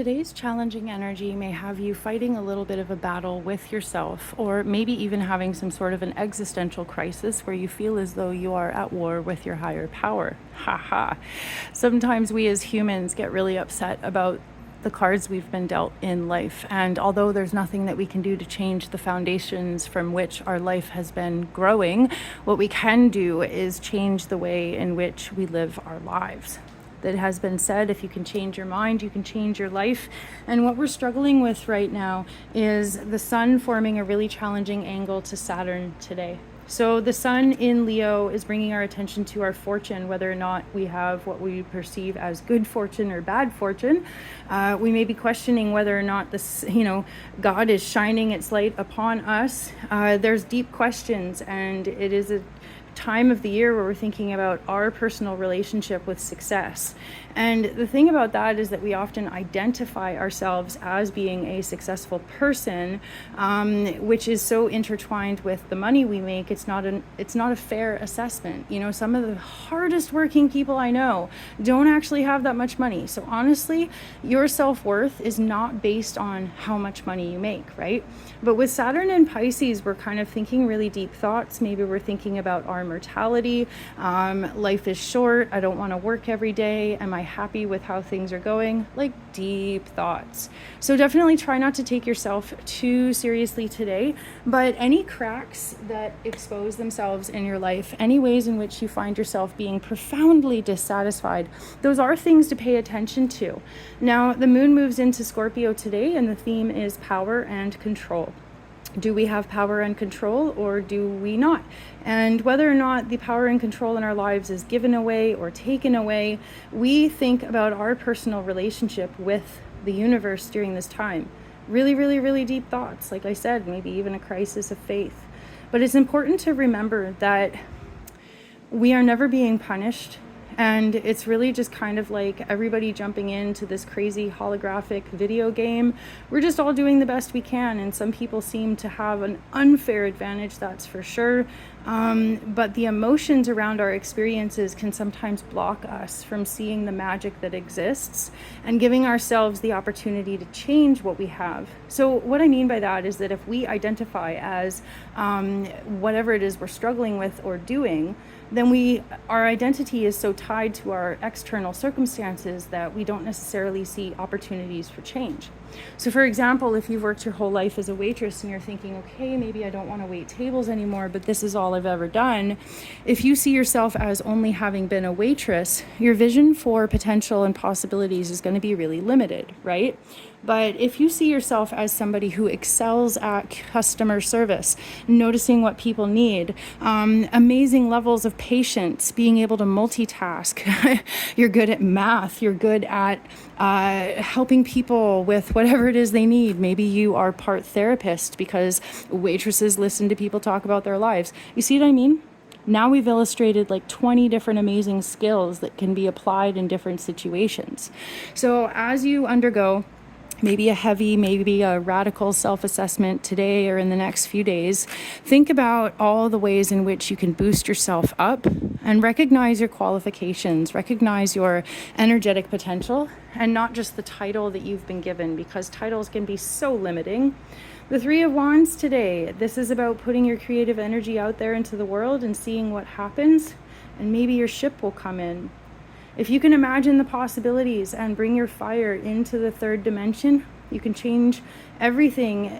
today's challenging energy may have you fighting a little bit of a battle with yourself, or maybe even having some sort of an existential crisis where you feel as though you are at war with your higher power. Haha. Sometimes we as humans get really upset about the cards we've been dealt in life, and although there's nothing that we can do to change the foundations from which our life has been growing, what we can do is change the way in which we live our lives. That has been said, if you can change your mind, you can change your life. And what we're struggling with right now is the sun forming a really challenging angle to Saturn today. So the sun in Leo is bringing our attention to our fortune, whether or not we have what we perceive as good fortune or bad fortune. We may be questioning whether or not this, God is shining its light upon us. There's deep questions, and it is a time of the year where we're thinking about our personal relationship with success. And the thing about that is that we often identify ourselves as being a successful person, which is so intertwined with the money we make. It's not a fair assessment. Some of the hardest working people I know don't actually have that much money. So honestly, your self-worth is not based on how much money you make, right? But with Saturn and Pisces, we're kind of thinking really deep thoughts. Maybe we're thinking about our mortality. Life is short. I don't want to work every day. Am I happy with how things are going? Like deep thoughts. So definitely try not to take yourself too seriously today, but any cracks that expose themselves in your life, any ways in which you find yourself being profoundly dissatisfied, those are things to pay attention to. Now, the moon moves into Scorpio today, and the theme is power and control. Do we have power and control, or do we not? And whether or not the power and control in our lives is given away or taken away, we think about our personal relationship with the universe during this time. Really, really, really deep thoughts. Like I said, maybe even a crisis of faith. But it's important to remember that we are never being punished. And it's really just kind of like everybody jumping into this crazy holographic video game. We're just all doing the best we can. And some people seem to have an unfair advantage, that's for sure. But the emotions around our experiences can sometimes block us from seeing the magic that exists and giving ourselves the opportunity to change what we have. So what I mean by that is that if we identify as whatever it is we're struggling with or doing, then our identity is so tied to our external circumstances that we don't necessarily see opportunities for change. So for example, if you've worked your whole life as a waitress and you're thinking, okay, maybe I don't want to wait tables anymore, but this is all I've ever done. If you see yourself as only having been a waitress, your vision for potential and possibilities is going to be really limited, right? But if you see yourself as somebody who excels at customer service, noticing what people need, amazing levels of patience, being able to multitask, you're good at math, you're good at helping people with whatever it is they need. Maybe you are part therapist because waitresses listen to people talk about their lives. You see what I mean? Now we've illustrated like 20 different amazing skills that can be applied in different situations. So as you undergo maybe a radical self-assessment today or in the next few days, think about all the ways in which you can boost yourself up and recognize your qualifications, recognize your energetic potential, and not just the title that you've been given, because titles can be so limiting. The Three of Wands today, this is about putting your creative energy out there into the world and seeing what happens, and maybe your ship will come in. If you can imagine the possibilities and bring your fire into the third dimension, you can change everything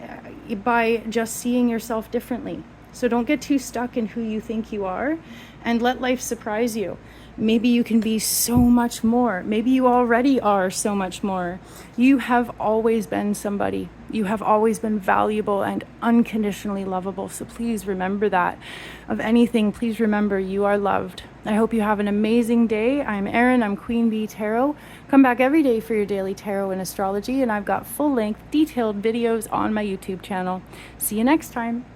by just seeing yourself differently. So don't get too stuck in who you think you are, and let life surprise you. Maybe you can be so much more. Maybe you already are so much more. You have always been somebody. You have always been valuable and unconditionally lovable. So please remember that. Of anything, please remember you are loved. I hope you have an amazing day. I'm Erin. I'm QueenBeeTarot. Come back every day for your daily tarot and astrology, and I've got full-length, detailed videos on my YouTube channel. See you next time.